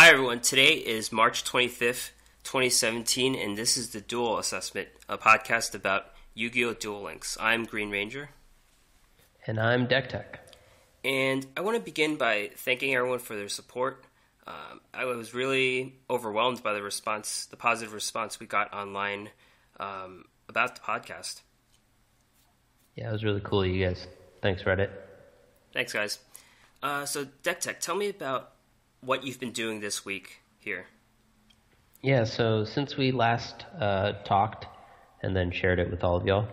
Hi everyone, today is March 25th, 2017, and this is the Duel Assessment, a podcast about Yu-Gi-Oh! Duel Links. I'm GreenRanger. And I'm DeckTech. And I want to begin by thanking everyone for their support. I was really overwhelmed by the positive response we got online about the podcast. Yeah, it was really cool, you guys. Thanks, Reddit. Thanks, guys. So, DeckTech, tell me about what you've been doing this week here. Yeah, so since we last talked and then shared it with all of y'all,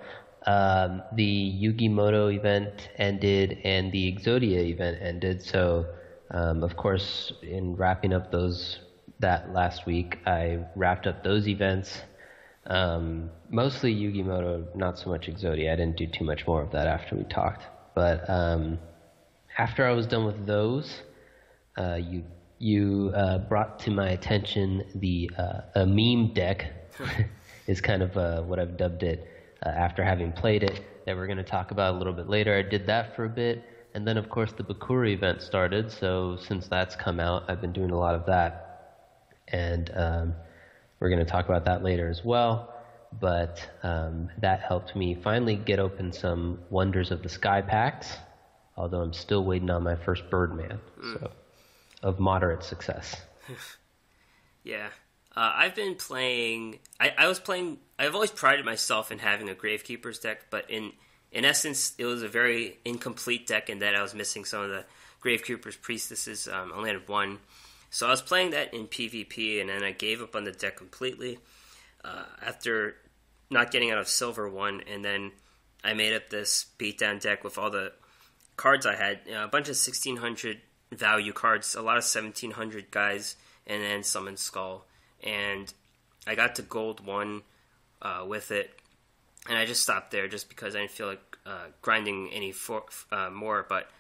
the Yu-Gi-Moto event ended and the Exodia event ended. So, of course, in wrapping up that last week, I wrapped up those events. Mostly Yu-Gi-Moto, not so much Exodia. I didn't do too much more of that after we talked. But after I was done with those, you brought to my attention a meme deck is kind of what I've dubbed it after having played it, that we're going to talk about a little bit later. I did that for a bit, and then of course the Bakura event started, so since that's come out, I've been doing a lot of that, and we're going to talk about that later as well. But that helped me finally get open some Wonders of the Sky packs, although I'm still waiting on my first Birdman, so of moderate success. Yeah. I've been playing... I've always prided myself in having a Gravekeeper's deck, but in essence, it was a very incomplete deck in that I was missing some of the Gravekeeper's Priestesses. I only had one. So I was playing that in PvP, and then I gave up on the deck completely after not getting out of Silver 1, and then I made up this beatdown deck with all the cards I had, a bunch of 1600 value cards, a lot of 1700 guys, and then Summon Skull. And I got to Gold 1 with it, and I just stopped there just because I didn't feel like grinding any more. But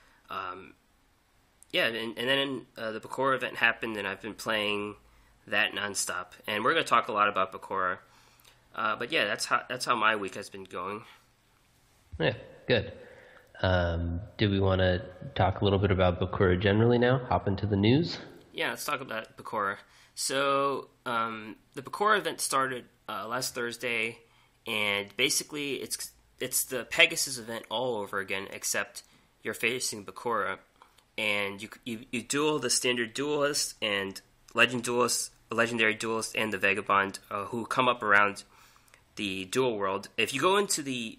yeah, and then the Bakura event happened, and I've been playing that nonstop. And we're going to talk a lot about Bakura. But yeah, that's how my week has been going. Yeah, good. Do we want to talk a little bit about Bakura generally now? Hop into the news? Yeah, let's talk about Bakura. So, the Bakura event started last Thursday, and basically it's the Pegasus event all over again, except you're facing Bakura, and you duel the Standard Duelist and Legendary Duelist, and the Vagabond, who come up around the Duel World. If you go into the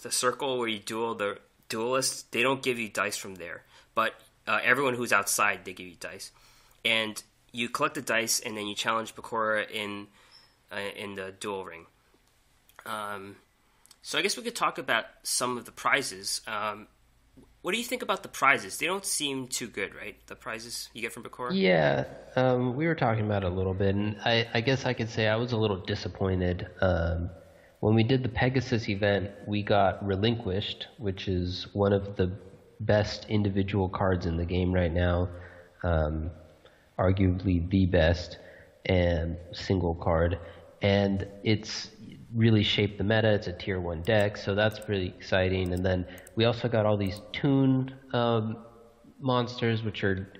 circle where you duel the duelists, they don't give you dice from there, but everyone who's outside, they give you dice, and you collect the dice, and then you challenge Bakura in the duel ring. So I guess we could talk about some of the prizes. What do you think about the prizes? They don't seem too good, right? The prizes you get from Bakura? Yeah, we were talking about it a little bit, and I guess I could say I was a little disappointed. When we did the Pegasus event, we got Relinquished, which is one of the best individual cards in the game right now, arguably the best and single card, and it's really shaped the meta. It's a tier 1 deck, so that's really exciting. And then we also got all these tuned monsters, which are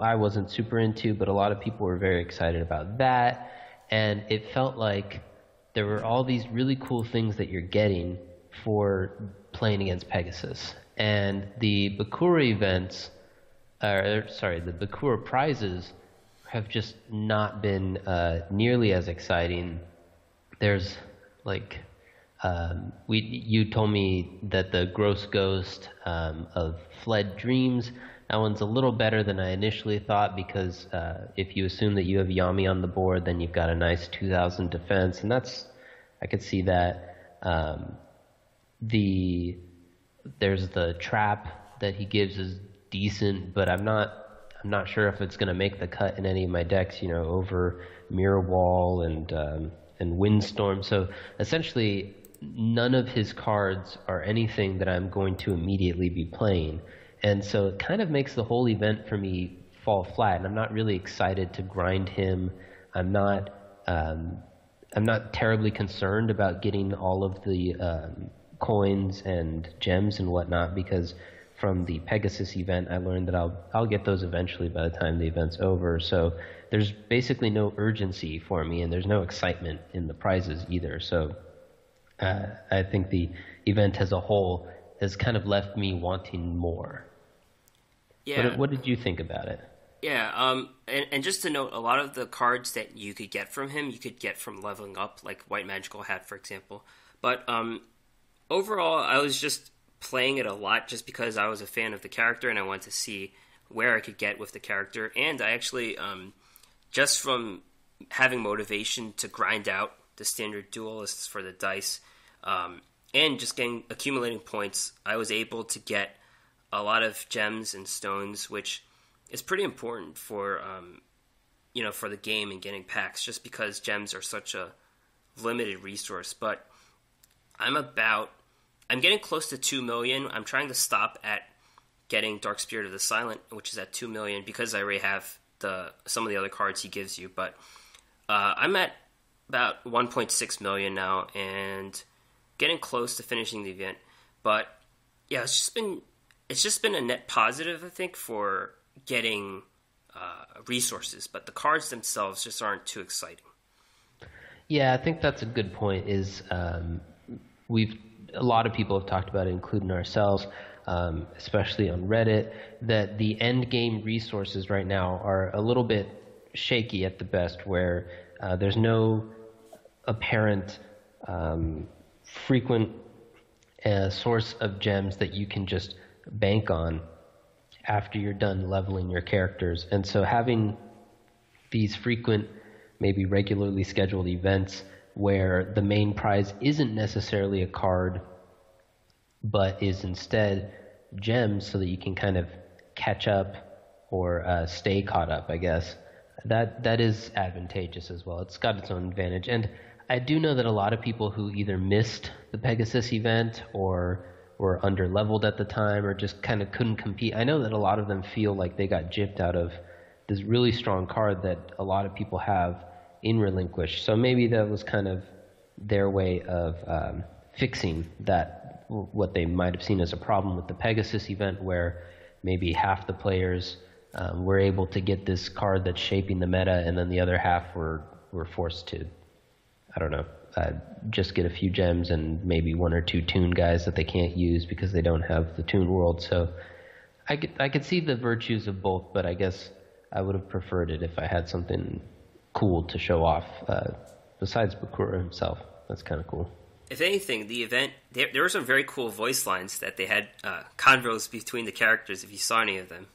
I wasn't super into, but a lot of people were very excited about that, and it felt like there were all these really cool things that you're getting for playing against Pegasus. And the Bakura events, the Bakura prizes have just not been nearly as exciting. There's like, you told me that the Gross Ghost of Fled Dreams, that one's a little better than I initially thought, because if you assume that you have Yami on the board, then you've got a nice 2000 defense, and I could see that. There's the trap that he gives is decent, but I'm not sure if it's going to make the cut in any of my decks, over Mirror Wall and Windstorm. So essentially, none of his cards are anything that I'm going to immediately be playing. And so it kind of makes the whole event for me fall flat, and I'm not really excited to grind him. I'm not terribly concerned about getting all of the coins and gems and whatnot, because from the Pegasus event. I learned that I'll get those eventually by the time the event's over. So there's basically no urgency for me, and there's no excitement in the prizes either. So I think the event as a whole has kind of left me wanting more. Yeah. What did you think about it? Yeah, and just to note, a lot of the cards that you could get from him, you could get from leveling up, like White Magical Hat, for example. But overall, I was just playing it a lot just because I was a fan of the character and I wanted to see where I could get with the character. And I actually, just from having motivation to grind out the standard duelists for the dice, and just accumulating points, I was able to get a lot of gems and stones, which is pretty important for for the game and getting packs, just because gems are such a limited resource. But I'm getting close to 2 million. I'm trying to stop at getting Dark Spirit of the Silent, which is at 2 million, because I already have some of the other cards he gives you. But I'm at about 1.6 million now and getting close to finishing the event. But yeah, it's just been a net positive, I think, for getting resources, but the cards themselves just aren't too exciting. Yeah, I think that's a good point. A lot of people have talked about it, including ourselves, especially on Reddit, that the end game resources right now are a little bit shaky at the best, where there's no apparent frequent source of gems that you can just bank on after you're done leveling your characters. And so having these frequent, maybe regularly scheduled events where the main prize isn't necessarily a card, but is instead gems, so that you can kind of catch up or stay caught up, I guess, that is advantageous as well. It's got its own advantage. And I do know that a lot of people who either missed the Pegasus event or were under-leveled at the time or just kind of couldn't compete, I know that a lot of them feel like they got gypped out of this really strong card that a lot of people have in Relinquish. So maybe that was kind of their way of fixing that, what they might have seen as a problem with the Pegasus event, where maybe half the players were able to get this card that's shaping the meta, and then the other half were forced to, I don't know, just get a few gems and maybe one or two Toon guys that they can't use because they don't have the Toon World. So I could see the virtues of both, but I guess I would have preferred it if I had something cool to show off besides Bakura himself. That's kind of cool. If anything, the event, there were some very cool voice lines that they had convos between the characters, if you saw any of them.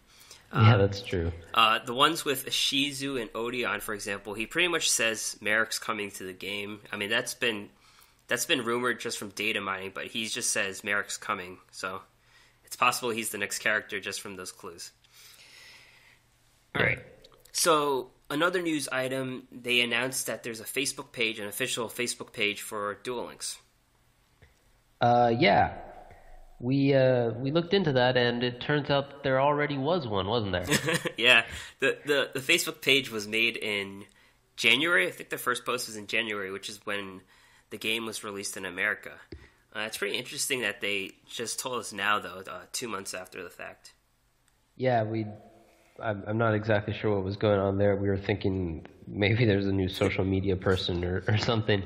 Yeah, that's true. The ones with Shizu and Odeon, for example, he pretty much says Merrick's coming to the game. I mean, that's been rumored just from data mining, but he just says Merrick's coming. So it's possible he's the next character just from those clues. All right. So another news item, they announced that there's a Facebook page, an official Facebook page for Duel Links. Yeah. We looked into that, and it turns out that there already was one, wasn't there? Yeah. The Facebook page was made in January. I think the first post was in January, which is when the game was released in America. It's pretty interesting that they just told us now, though, 2 months after the fact. Yeah, I'm not exactly sure what was going on there. We were thinking maybe there's a new social media person or something.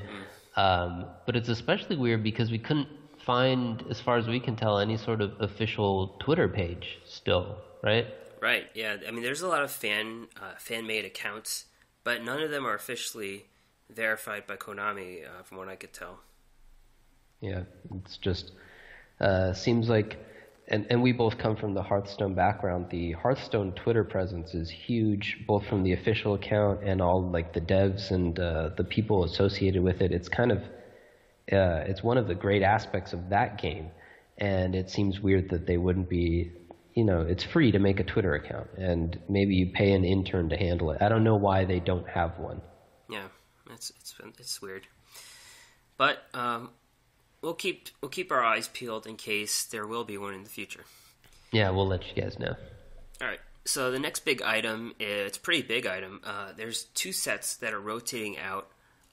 But it's especially weird because we couldn't find, as far as we can tell, any sort of official Twitter page still, right? Right, yeah. I mean, there's a lot of fan-made accounts, but none of them are officially verified by Konami, from what I could tell. Yeah, it's just seems like, and we both come from the Hearthstone background. The Hearthstone Twitter presence is huge, both from the official account and all like the devs and the people associated with it. It's kind of it's one of the great aspects of that game, and it seems weird that they wouldn't be, it's free to make a Twitter account, and maybe you pay an intern to handle it. I don't know why they don't have one. Yeah, it's weird, but we'll keep our eyes peeled in case there will be one in the future. Yeah, we'll let you guys know. All right. So the next big item, it's a pretty big item. There's 2 sets that are rotating out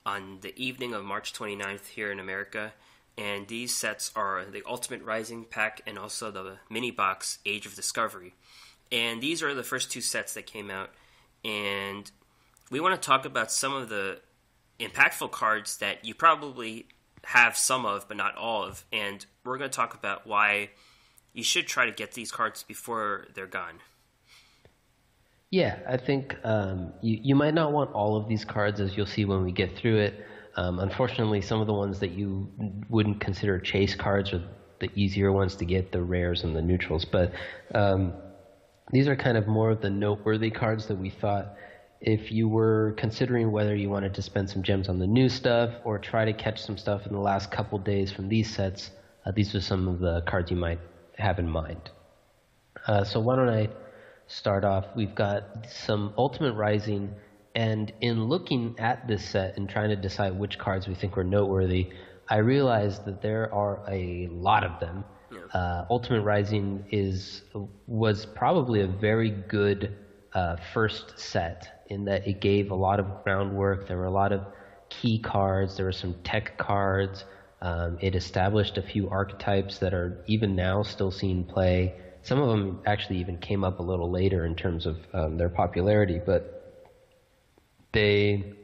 on the evening of March 29th here in America. and these sets are the Ultimate Rising pack and also the mini box Age of Discovery. And these are the first two sets that came out, and we want to talk about some of the impactful cards that you probably have some of, but not all of, and we're going to talk about why you should try to get these cards before they're gone. Yeah, I think you might not want all of these cards, as you'll see when we get through it. Unfortunately, some of the ones that you wouldn't consider chase cards are the easier ones to get, the rares and the neutrals. But these are kind of more of the noteworthy cards that we thought, if you were considering whether you wanted to spend some gems on the new stuff or try to catch some stuff in the last couple days from these sets, these are some of the cards you might have in mind. So why don't I start off? We've got some Ultimate Rising, and in looking at this set and trying to decide which cards we think were noteworthy, I realized that there are a lot of them. Yeah. Ultimate Rising was probably a very good first set, in that it gave a lot of groundwork. There were a lot of key cards. There were some tech cards. It established a few archetypes that are even now still seeing play. Some of them actually even came up a little later in terms of their popularity, but it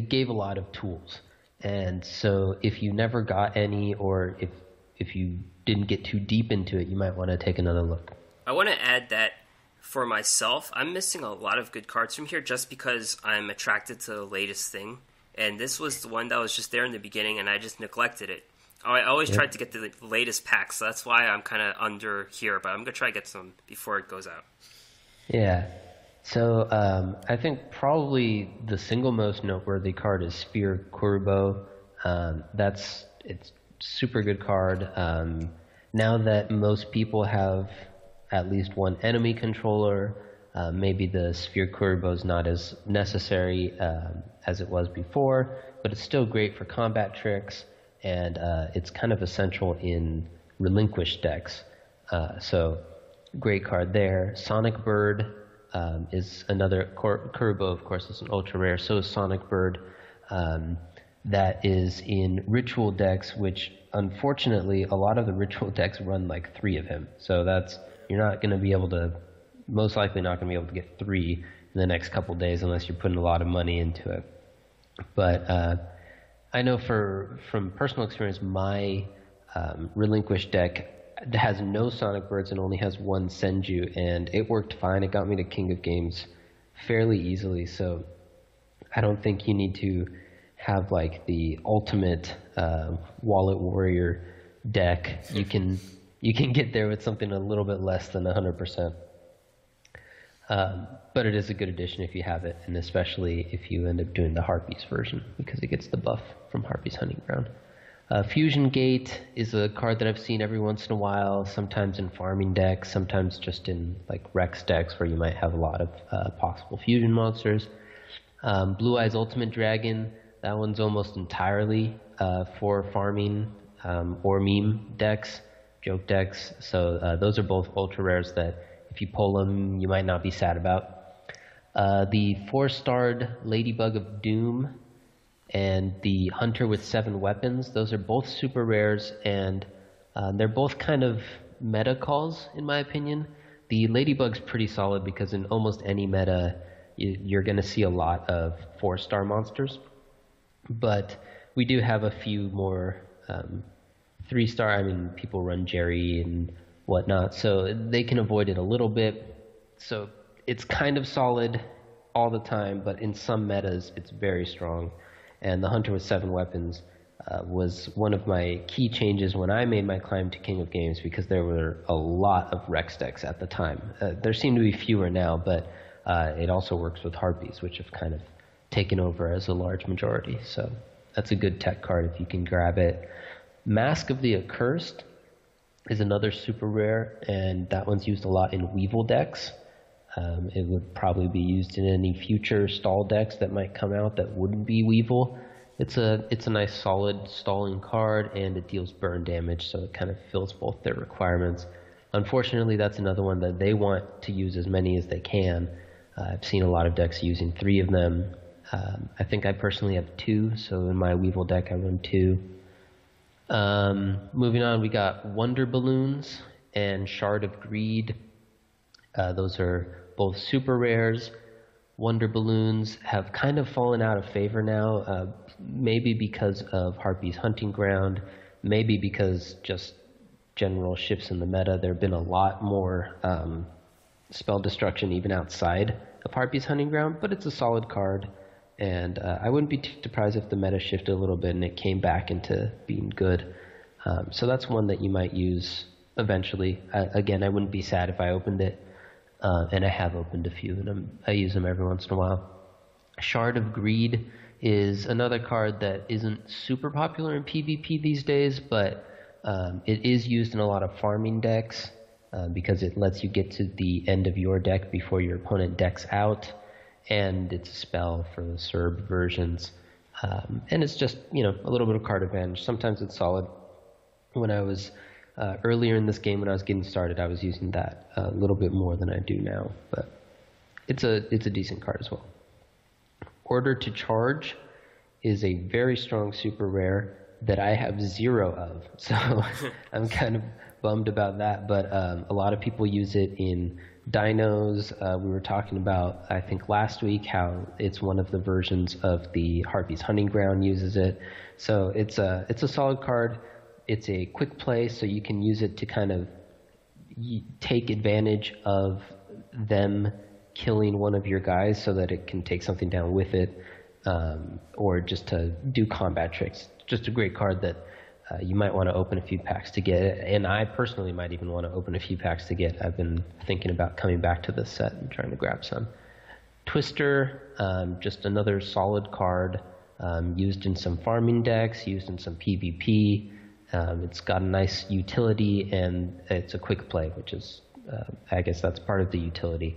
gave a lot of tools. And so if you never got any, or if you didn't get too deep into it, you might want to take another look. I want to add that for myself, I'm missing a lot of good cards from here just because I'm attracted to the latest thing. And this was the one that was just there in the beginning, and I just neglected it. I always tried to get the latest packs, so that's why I'm kind of under here. But I'm going to try to get some before it goes out. Yeah. So I think probably the single most noteworthy card is Sphere Kurubo. It's super good card. Now that most people have at least one enemy controller, maybe the Sphere Kurubo is not as necessary as it was before, but it's still great for combat tricks, and it's kind of essential in relinquished decks. So great card there. Sonic Bird is another. Kurubo, of course, is an ultra rare. So is Sonic Bird. That is in ritual decks, which unfortunately a lot of the ritual decks run like 3 of him. So you're not going to be able to, most likely not going to be able to get 3 in the next couple days unless you're putting a lot of money into it. But I know from personal experience, my relinquished deck has no Sonic Birds and only has 1 Senju, and it worked fine. It got me to King of Games fairly easily, so I don't think you need to have like the ultimate Wallet Warrior deck. You can get there with something a little bit less than 100%. But it is a good addition if you have it, and especially if you end up doing the Harpies version, because it gets the buff from Harpies Hunting Ground. Fusion Gate is a card that I've seen every once in a while, sometimes in farming decks, sometimes just in like Rex decks where you might have a lot of possible fusion monsters. Blue Eyes Ultimate Dragon, that one's almost entirely for farming or meme decks, joke decks. So those are both ultra rares that if you pull them, you might not be sad about. The 4-starred Ladybug of Doom and the Hunter with 7 Weapons, those are both super rares, and they're both kind of meta calls, in my opinion. The Ladybug's pretty solid because in almost any meta, you're going to see a lot of 4-star monsters. But we do have a few more 3-star. I mean, people run Jerry and whatnot, so they can avoid it a little bit. So it's kind of solid all the time, but in some metas, it's very strong. And the Hunter with 7 Weapons was one of my key changes when I made my climb to King of Games, because there were a lot of Rex decks at the time. There seem to be fewer now, but it also works with Harpies, which have kind of taken over as a large majority. So that's a good tech card if you can grab it. Mask of the Accursed is another super rare, and that one's used a lot in Weevil decks. It would probably be used in any future stall decks that might come out that wouldn't be Weevil. It's a nice solid stalling card, and it deals burn damage, so it kind of fills both their requirements. Unfortunately, that's another one that they want to use as many as they can. I've seen a lot of decks using 3 of them. I think I personally have 2, so in my Weevil deck I run 2. Moving on, we got Wonder Balloons and Shard of Greed. Those are both super rares. Wonder Balloons have kind of fallen out of favor now, maybe because of Harpy's Hunting Ground, maybe because just general shifts in the meta. There have been a lot more spell destruction even outside of Harpy's Hunting Ground, but it's a solid card, and I wouldn't be too surprised if the meta shifted a little bit and it came back into being good. So that's one that you might use eventually. Again, I wouldn't be sad if I opened it. And I have opened a few, and I use them every once in a while. Shard of Greed is another card that isn't super popular in PvP these days, but it is used in a lot of farming decks because it lets you get to the end of your deck before your opponent decks out, and it's a spell for the Serb versions. And it's just, a little bit of card advantage. Sometimes it's solid. When I was earlier in this game, when I was getting started, I was using that a little bit more than I do now, but it's a decent card as well. Order to Charge is a very strong super rare that I have 0 of, so I'm kind of bummed about that, but a lot of people use it in dinos. We were talking about, I think last week, how it's one of the versions of the Harpy's Hunting Ground uses it, so it's a solid card. It's a quick play, so you can use it to kind of take advantage of them killing one of your guys so that it can take something down with it, or just to do combat tricks. Just a great card that you might want to open a few packs to get, and I personally might even want to open a few packs to get. I've been thinking about coming back to this set and trying to grab some. Twister, just another solid card, used in some farming decks, used in some PvP. It's got a nice utility, and it's a quick play, which is, I guess that's part of the utility.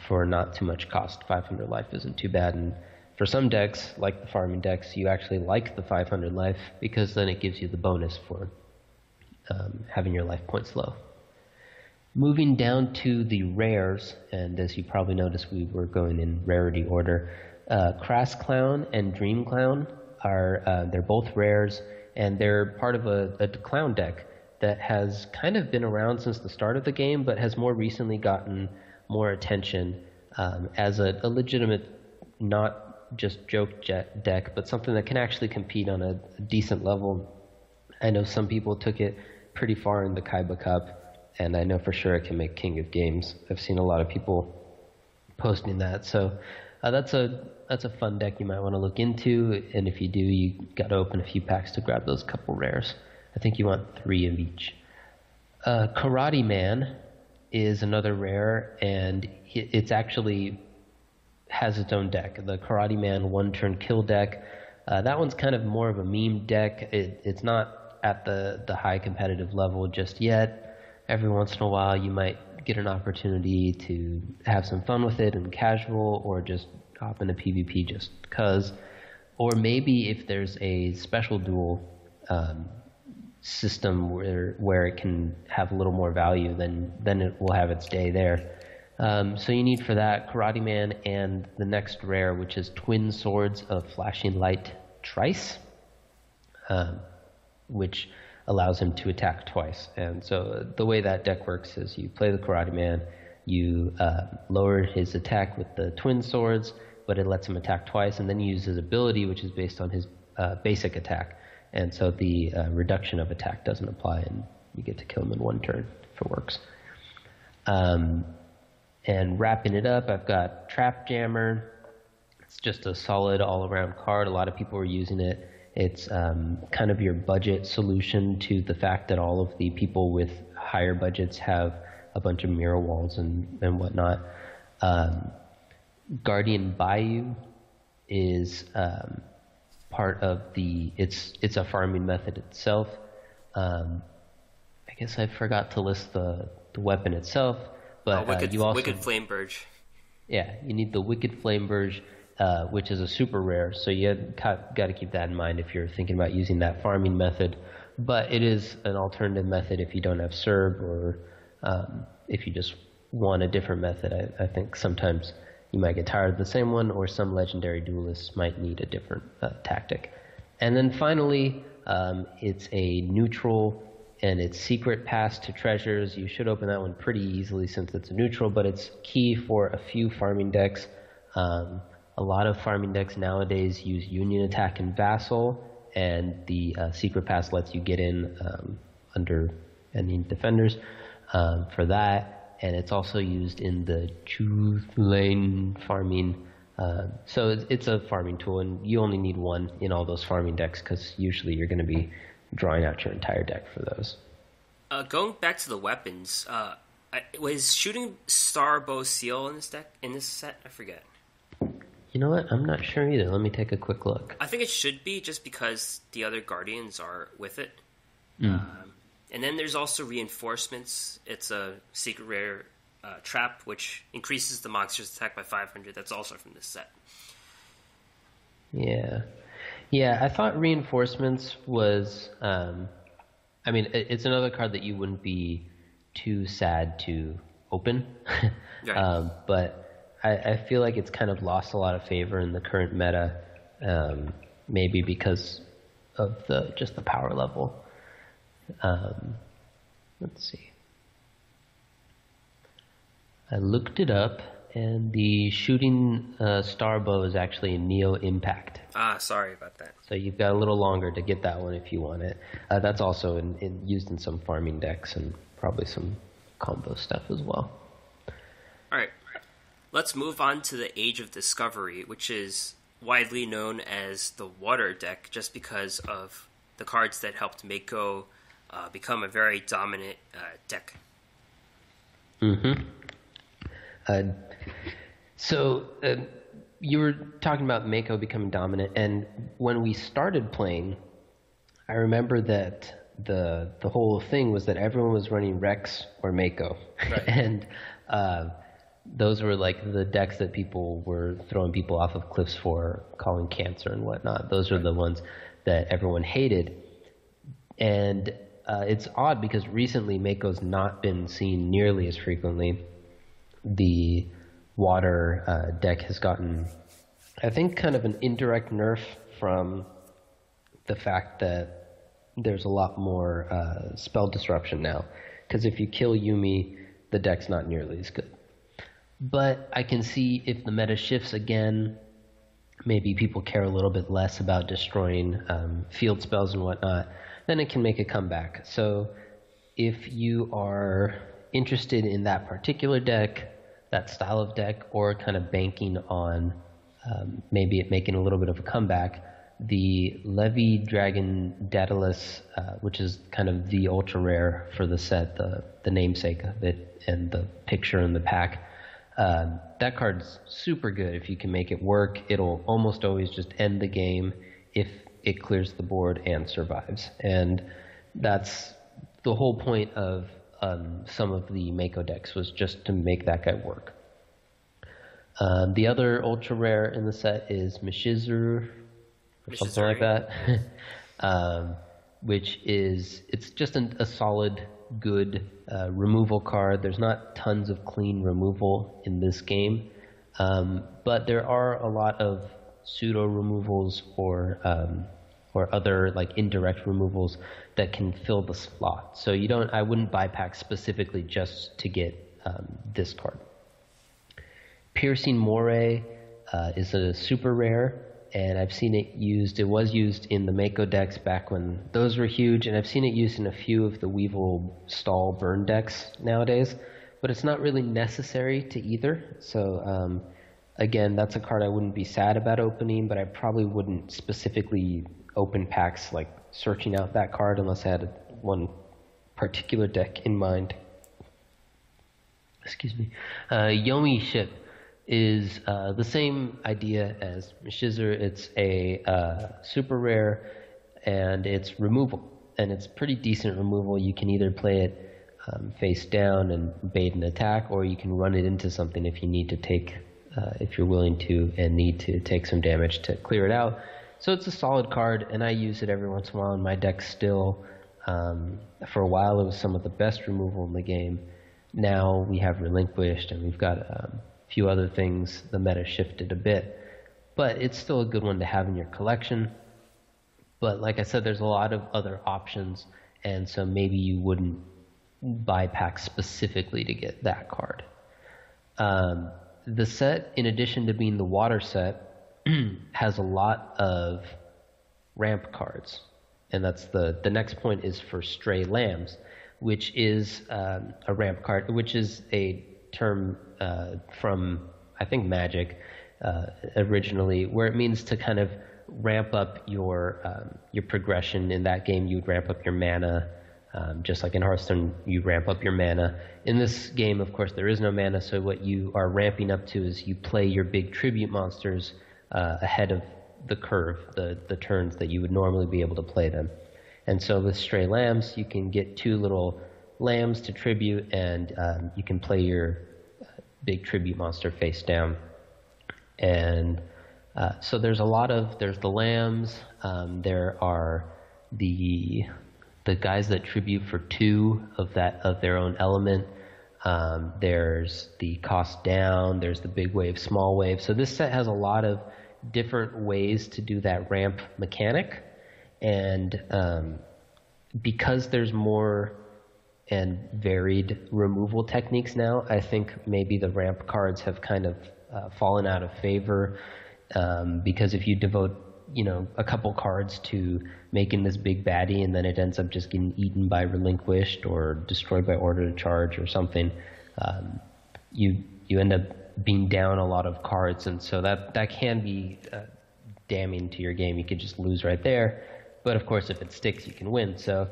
For not too much cost, 500 life isn't too bad, and for some decks, like the farming decks, you actually like the 500 life, because then it gives you the bonus for having your life points low. Moving down to the rares, and as you probably noticed, we were going in rarity order. Crass Clown and Dream Clown they're both rares, and they're part of a clown deck that has kind of been around since the start of the game, but has more recently gotten more attention as a legitimate, not just joke deck, but something that can actually compete on a decent level. I know some people took it pretty far in the Kaiba Cup, and I know for sure it can make King of Games. I've seen a lot of people posting that, so that's a fun deck you might want to look into, and if you do, you got to open a few packs to grab those couple rares. I think you want 3 of each. Karate Man is another rare, and it's actually has its own deck. The Karate Man one-turn kill deck. That one's kind of more of a meme deck. It's not at the high competitive level just yet. Every once in a while, you might get an opportunity to have some fun with it in casual, or just hop into PvP just because. Or maybe if there's a special duel system where it can have a little more value, then it will have its day there. So you need for that Karate Man and the next rare, which is Twin Swords of Flashing Light Trice, which allows him to attack twice. And so the way that deck works is you play the Karate Man, you lower his attack with the Twin Swords, but it lets him attack twice, and then you use his ability, which is based on his basic attack. And so the reduction of attack doesn't apply, and you get to kill him in one turn if it works. And wrapping it up, I've got Trap Jammer. It's just a solid all-around card. A lot of people are using it. It's kind of your budget solution to the fact that all of the people with higher budgets have a bunch of mirror walls and whatnot. Guardian Bayou is part of it's a farming method itself. I guess I forgot to list the weapon itself, but you also Wicked Flame Burge. Yeah, you need the Wicked Flame Burge, which is a super rare, so you got to keep that in mind if you're thinking about using that farming method. But it is an alternative method if you don't have Serb, or if you just want a different method. I think sometimes you might get tired of the same one, or some legendary duelists might need a different tactic. And then finally, it's a neutral, and it's secret pass to treasures. You should open that one pretty easily since it's a neutral, but it's key for a few farming decks. A lot of farming decks nowadays use Union Attack and Vassal, and the secret pass lets you get in under any defenders for that. And it's also used in the Truth Lane farming. So it's a farming tool, and you only need one in all those farming decks because usually you're going to be drawing out your entire deck for those. Going back to the weapons, was shooting Star Bow Seal in this deck, in this set? I forget. You know what? I'm not sure either. Let me take a quick look. I think it should be, just because the other Guardians are with it. And then there's also Reinforcements. It's a secret rare trap, which increases the monster's attack by 500. That's also from this set. Yeah, I thought Reinforcements was... I mean, it's another card that you wouldn't be too sad to open. Right. But I feel like it's kind of lost a lot of favor in the current meta, maybe because of just the power level. Let's see. I looked it up, and the shooting star bow is actually a Neo Impact. Sorry about that. So you've got a little longer to get that one if you want it. That's also used in some farming decks and probably some combo stuff as well. All right. Let's move on to the Age of Discovery, which is widely known as the Water deck just because of the cards that helped Mako become a very dominant deck. So you were talking about Mako becoming dominant, and when we started playing, I remember that the whole thing was that everyone was running Rex or Mako. Right. And those were like the decks that people were throwing people off of cliffs for, calling cancer and whatnot. Those are the ones that everyone hated. And it's odd because recently Mako's not been seen nearly as frequently. The Water deck has gotten, I think, kind of an indirect nerf from the fact that there's a lot more spell disruption now. Because if you kill Yumi, the deck's not nearly as good. But I can see if the meta shifts again, maybe people care a little bit less about destroying field spells and whatnot, then it can make a comeback. So if you are interested in that particular deck, that style of deck, or kind of banking on maybe it making a little bit of a comeback, the Levy Dragon Daedalus, which is kind of the ultra rare for the set, the namesake of it, and the picture in the pack, that card's super good if you can make it work. It'll almost always just end the game if it clears the board and survives. And that's the whole point of some of the Mako decks, was just to make that guy work. The other ultra rare in the set is Mishizuru, or something like that, which is, it's just a solid, good removal card. There's not tons of clean removal in this game, but there are a lot of pseudo removals or other like indirect removals that can fill the slot. So I wouldn't buy packs specifically just to get this card. Piercing Moray is a super rare, and I've seen it used. It was used in the Mako decks back when those were huge, and I've seen it used in a few of the Weevil Stall burn decks nowadays, but it's not really necessary to either. So again, that's a card I wouldn't be sad about opening, but I probably wouldn't specifically open packs like searching out that card unless I had one particular deck in mind. Excuse me. Yomi Ship is the same idea as Mishizuru. It's a super rare, and it's removal, and it's pretty decent removal. You can either play it face down and bait an attack, or you can run it into something if you need to take, if you're willing to and need to take some damage to clear it out. So it's a solid card, and I use it every once in a while in my deck still. For a while, it was some of the best removal in the game. Now we have Relinquished, and we've got few other things, the meta shifted a bit. But it's still a good one to have in your collection. But like I said, there's a lot of other options, and so maybe you wouldn't buy packs specifically to get that card. The set, in addition to being the water set, has a lot of ramp cards. And that's the next point is for Stray Lambs, which is a ramp card, which is a term from, I think, Magic originally, where it means to kind of ramp up your progression. In that game, you would ramp up your mana. Just like in Hearthstone, you ramp up your mana. In this game, of course, there is no mana, so what you are ramping up to is you play your big tribute monsters ahead of the curve, the turns that you would normally be able to play them. And so with Stray Lambs, you can get 2 little lambs to tribute, and you can play your big tribute monster face down. And so there's the lambs, there are the guys that tribute for 2 of their own element. There's the cost down, there's the big wave, small wave. So this set has a lot of different ways to do that ramp mechanic, and because there's more and varied removal techniques now, I think maybe the ramp cards have kind of fallen out of favor, because if you devote a couple cards to making this big baddie and then it ends up just getting eaten by Relinquished or destroyed by Order to Charge or something, you end up being down a lot of cards, and so that can be damning to your game. You could just lose right there, but of course if it sticks you can win. So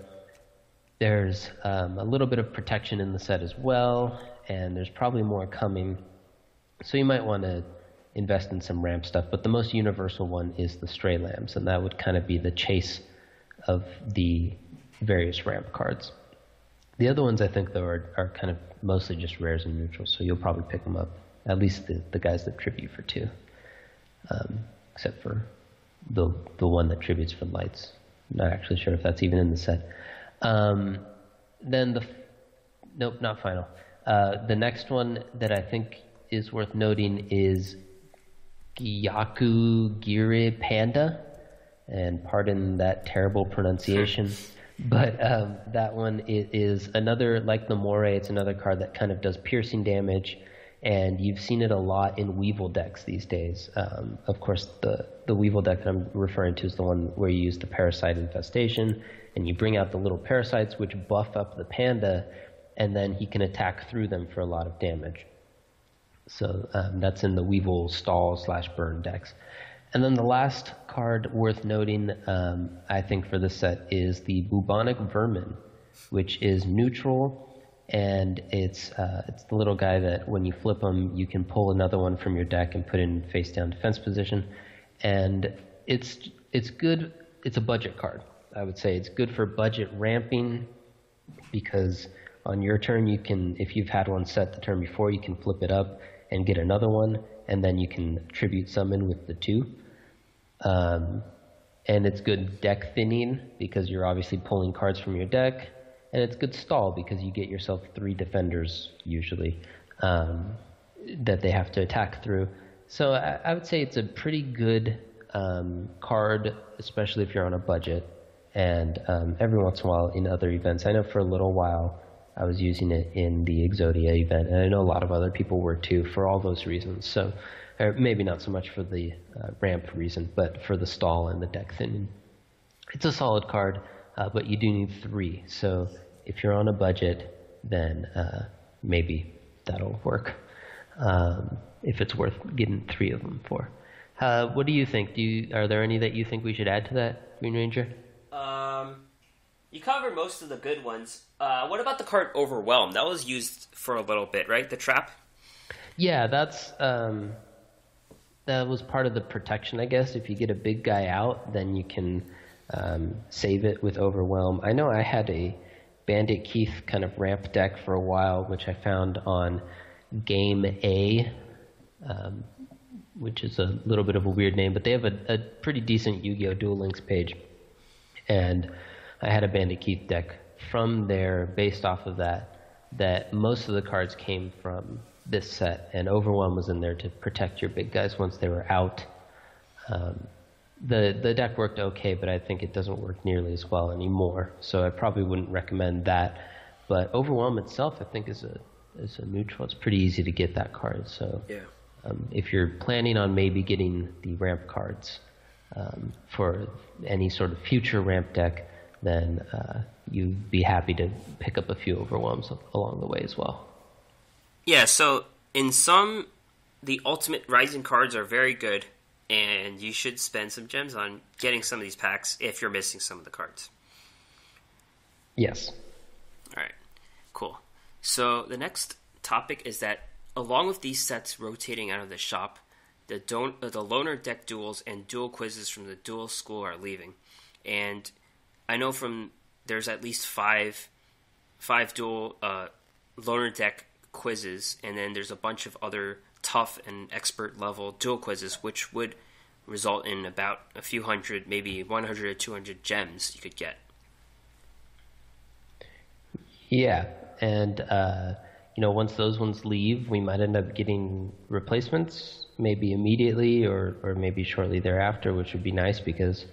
there's a little bit of protection in the set as well, and there's probably more coming, so you might want to invest in some ramp stuff. But the most universal one is the Stray Lambs, and that would kind of be the chase of the various ramp cards. The other ones I think though are kind of mostly just rares and neutrals, so you'll probably pick them up. At least the guys that tribute for 2, except for the one that tributes for lights. I'm not actually sure if that's even in the set. Then nope, not final. The next one that I think is worth noting is Gyaku Gire Panda, and pardon that terrible pronunciation. But that one is another, like the Moray, it's another card that kind of does piercing damage, and you've seen it a lot in Weevil decks these days. Of course, the Weevil deck that I'm referring to is the one where you use the Parasite Infestation, and you bring out the little parasites which buff up the panda, and then he can attack through them for a lot of damage. So that's in the Weevil stall/burn decks. And then the last card worth noting, I think, for this set is the Bubonic Vermin, which is neutral, and it's the little guy that when you flip him, you can pull another one from your deck and put in face down defense position. And it's good. It's a budget card, I would say. It's good for budget ramping, because on your turn you can, if you've had one set the turn before, you can flip it up and get another one, and then you can tribute summon with the 2. And it's good deck thinning because you're obviously pulling cards from your deck, and it's good stall because you get yourself 3 defenders usually that they have to attack through. So I would say it's a pretty good card, especially if you're on a budget, and every once in a while in other events. I know for a little while I was using it in the Exodia event, and I know a lot of other people were too, for all those reasons. So maybe not so much for the ramp reason, but for the stall and the deck thinning. It's a solid card, but you do need 3. So if you're on a budget, then maybe that'll work, if it's worth getting 3 of them for. What do you think? Are there any that you think we should add to that, GreenRanger? You covered most of the good ones. What about the card Overwhelm? That was used for a little bit, right? The trap? Yeah, that was part of the protection, I guess. If you get a big guy out, then you can save it with Overwhelm. I know I had a Bandit Keith kind of ramp deck for a while, which I found on Game A, which is a little bit of a weird name, but they have a pretty decent Yu-Gi-Oh! Duel Links page. And I had a Bandit Keith deck from there based off of that most of the cards came from this set, and Overwhelm was in there to protect your big guys once they were out. The deck worked okay, but I think it doesn't work nearly as well anymore, so I probably wouldn't recommend that. But Overwhelm itself, I think, is a neutral. It's pretty easy to get that card, so Yeah. If you're planning on maybe getting the ramp cards for any sort of future ramp deck, then you'd be happy to pick up a few Overwhelms along the way as well. Yeah, so in some, the Ultimate Rising cards are very good, and you should spend some gems on getting some of these packs if you're missing some of the cards. Yes. All right, cool. So the next topic is that along with these sets rotating out of the shop, the Loner Deck Duels and Duel Quizzes from the Duel School are leaving. And I know there's at least five Duel Loner Deck Quizzes, and then there's a bunch of other tough and expert level Duel Quizzes, which would result in about a few hundred, maybe 100 or 200 gems you could get. Yeah, and once those ones leave, we might end up getting replacements, maybe immediately or maybe shortly thereafter, which would be nice because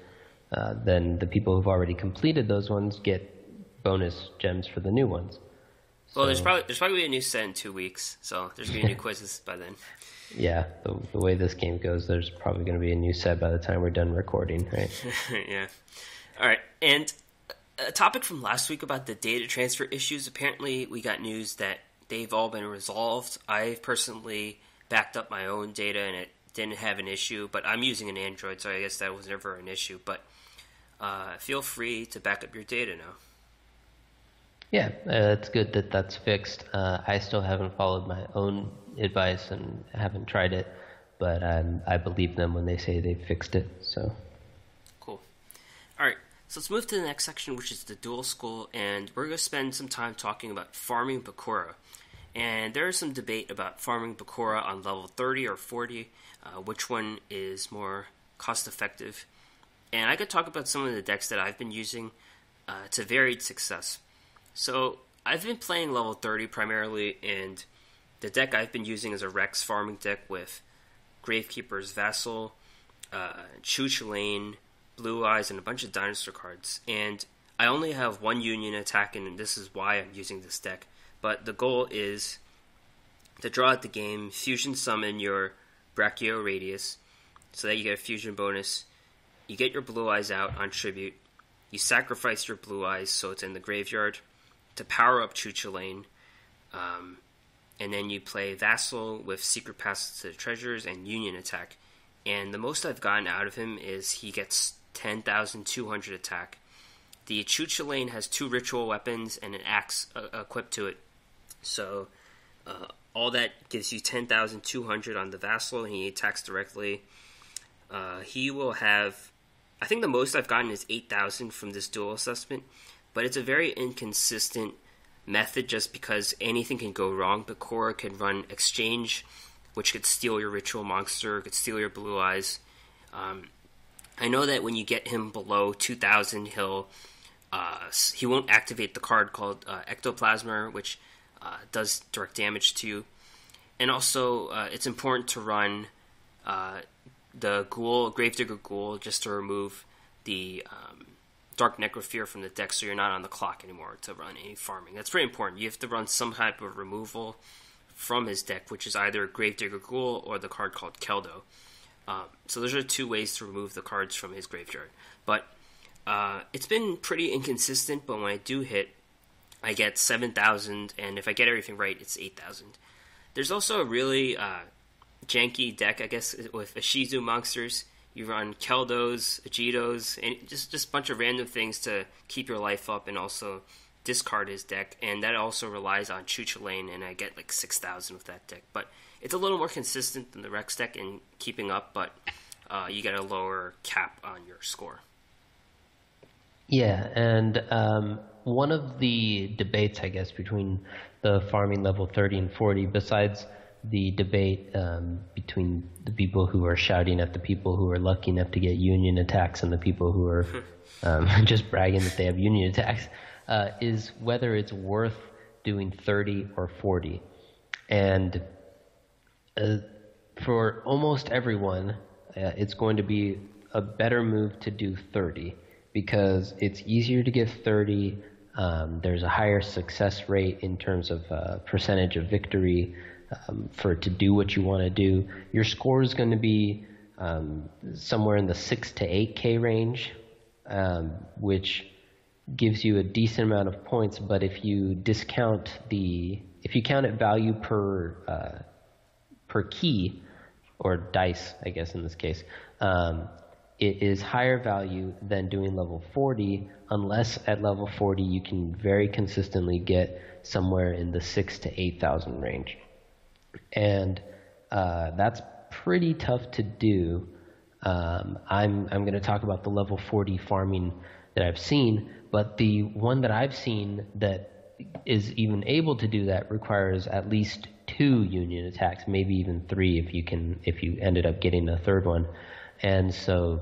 then the people who've already completed those ones get bonus gems for the new ones. Well, there's probably a new set in 2 weeks, so there's going to be new quizzes by then. Yeah, the way this game goes, there's probably going to be a new set by the time we're done recording, right? Yeah. All right, and a topic from last week about the data transfer issues. Apparently, we got news that they've all been resolved. I personally backed up my own data, and it didn't have an issue, but I'm using an Android, so I guess that was never an issue. But feel free to back up your data now. Yeah, it's good that that's fixed. I still haven't followed my own advice and haven't tried it, but I believe them when they say they fixed it. So cool. All right, so let's move to the next section, which is the Duel School, and we're going to spend some time talking about farming Bakura. And there is some debate about farming Bakura on level 30 or 40, which one is more cost-effective. And I could talk about some of the decks that I've been using to varied success. So I've been playing level 30 primarily, and the deck I've been using is a Rex farming deck with Gravekeeper's Vassal, Chuchulain, Blue Eyes, and a bunch of dinosaur cards. And I only have one Union attack, and this is why I'm using this deck. But the goal is to draw out the game, fusion summon your Brachio Radius, so that you get a fusion bonus. You get your Blue Eyes out on tribute. You sacrifice your Blue Eyes, so it's in the graveyard, to power up Chuchulain. And then you play Vassal with Secret Passes to the Treasures and Union attack. And the most I've gotten out of him is he gets 10,200 attack. The Chuchulain has 2 ritual weapons and an axe equipped to it. So all that gives you 10,200 on the Vassal, and he attacks directly. He will have, I think the most I've gotten is 8,000 from this duel assessment, but it's a very inconsistent method just because anything can go wrong. Bakura can run Exchange, which could steal your ritual monster, could steal your Blue Eyes. I know that when you get him below 2,000, he won't activate the card called Ectoplasma, which does direct damage to you. And also, it's important to run the Gravedigger Ghoul, just to remove the Dark Necrofear from the deck, so you're not on the clock anymore to run any farming. That's very important. You have to run some type of removal from his deck, which is either Gravedigger Ghoul or the card called Keldo. So those are 2 ways to remove the cards from his graveyard. But it's been pretty inconsistent, but when I do hit, I get 7,000, and if I get everything right, it's 8,000. There's also a really janky deck, I guess, with Ishizu monsters. You run Keldos, Ajitos, and just a bunch of random things to keep your life up and also discard his deck. And that also relies on Chuchulain, and I get like 6,000 with that deck. But it's a little more consistent than the Rex deck in keeping up, but you get a lower cap on your score. Yeah, and one of the debates, I guess, between the farming level 30 and 40, besides the debate between the people who are shouting at the people who are lucky enough to get Union attacks and the people who are just bragging that they have Union attacks, is whether it's worth doing 30 or 40. And Uh, for almost everyone, it's going to be a better move to do 30 because it's easier to get 30. There's a higher success rate in terms of percentage of victory for to do what you want to do. Your score is going to be somewhere in the 6 to 8K range, which gives you a decent amount of points. But if you if you count it value per key, or dice, I guess in this case, it is higher value than doing level 40, unless at level 40 you can very consistently get somewhere in the 6,000 to 8,000 range. And that's pretty tough to do. I'm going to talk about the level 40 farming that I've seen, but the one that I've seen that is even able to do that requires at least 2 union attacks, maybe even 3 if you ended up getting a third one. And so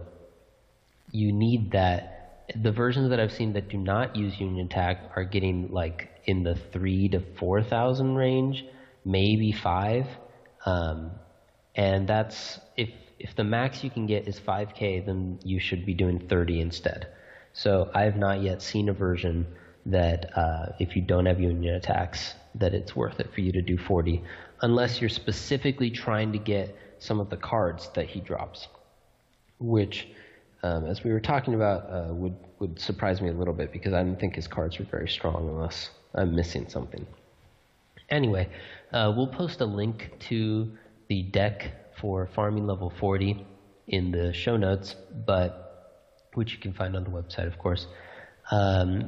you need that. The versions that I've seen that do not use union attack are getting like in the 3,000 to 4,000 range, maybe 5. And that's if the max you can get is 5K, then you should be doing 30 instead. So I have not yet seen a version that if you don't have union attacks, that it's worth it for you to do 40, unless you're specifically trying to get some of the cards that he drops, which, as we were talking about, would surprise me a little bit because I don't think his cards are very strong unless I'm missing something. Anyway, we'll post a link to the deck for farming level 40 in the show notes, which you can find on the website, of course.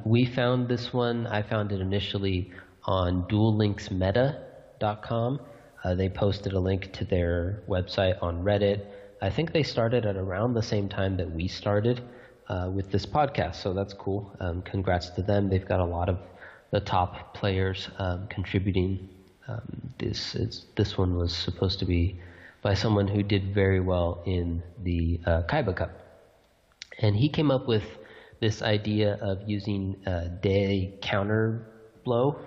We found this one. I found it initially on duellinksmeta.com. They posted a link to their website on Reddit. I think they started at around the same time that we started with this podcast, so that's cool. Congrats to them. They've got a lot of the top players contributing. This one was supposed to be by someone who did very well in the Kaiba Cup. And he came up with this idea of using desk counter blow.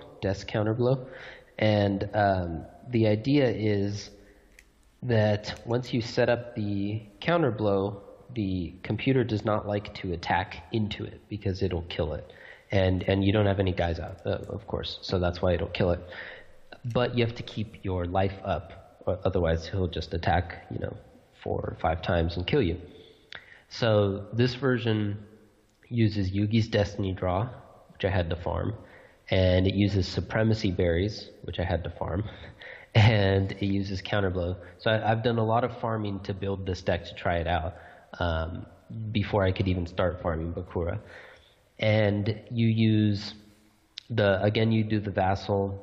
And the idea is that once you set up the counter blow, the computer does not like to attack into it because it'll kill it. And you don't have any guys out, of course, so that's why it'll kill it. But you have to keep your life up, or otherwise he'll just attack, 4 or 5 times and kill you. So this version uses Yugi's Destiny Draw, which I had to farm, and it uses Supremacy Berries, which I had to farm, and it uses Counterblow. So I've done a lot of farming to build this deck to try it out before I could even start farming Bakura. And you use you do the Vassal.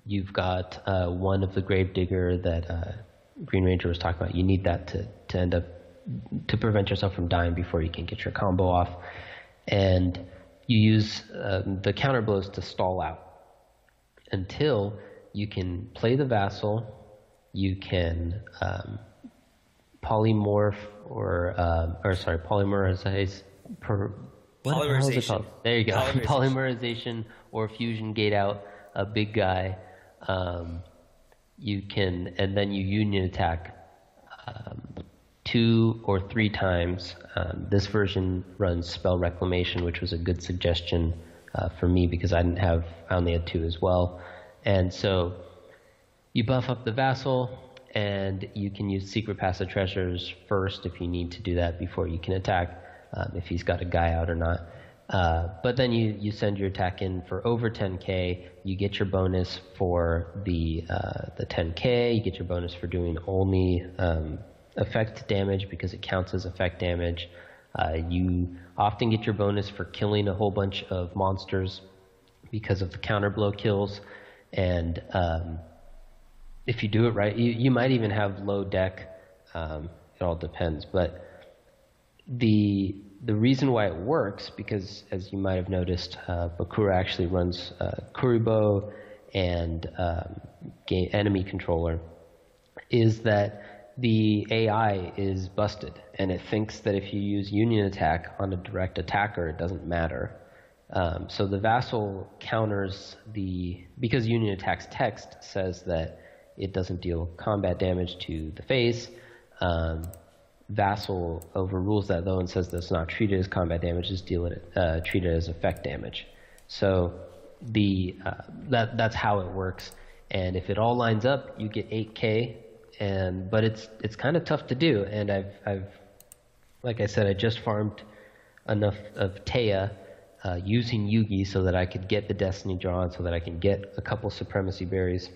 You've got one of the Gravedigger that GreenRanger was talking about. You need that to end up to prevent yourself from dying before you can get your combo off. And you use the counter blows to stall out until you can play the Vassal, you can polymorph polymerize. Polymerization. There you go. Polymerization or fusion gate out a big guy. You can, and then you union attack 2 or 3 times. This version runs Spell Reclamation, which was a good suggestion for me because I only had 2 as well. And so you buff up the Vassal, and you can use Secret Passive Treasures first if you need to do that before you can attack, if he's got a guy out or not. But then you send your attack in for over 10k. You get your bonus for the 10k. You get your bonus for doing only effect damage because it counts as effect damage. You often get your bonus for killing a whole bunch of monsters because of the counterblow kills. And if you do it right, you might even have low deck. It all depends. But the reason why it works, because as you might have noticed, Bakura actually runs Kuribo and enemy controller, is that the AI is busted, and it thinks that if you use union attack on a direct attacker, it doesn't matter. So the Vassal counters because union attack's text says that it doesn't deal combat damage to the face. Vassal overrules that though and says that it's not treated as combat damage, it's treated as effect damage. So that's how it works. And if it all lines up, you get 8k. But it's kind of tough to do. And I've like I said, I just farmed enough of Taya using Yugi so that I could get the Destiny drawn, so that I can get a couple Supremacy Berries.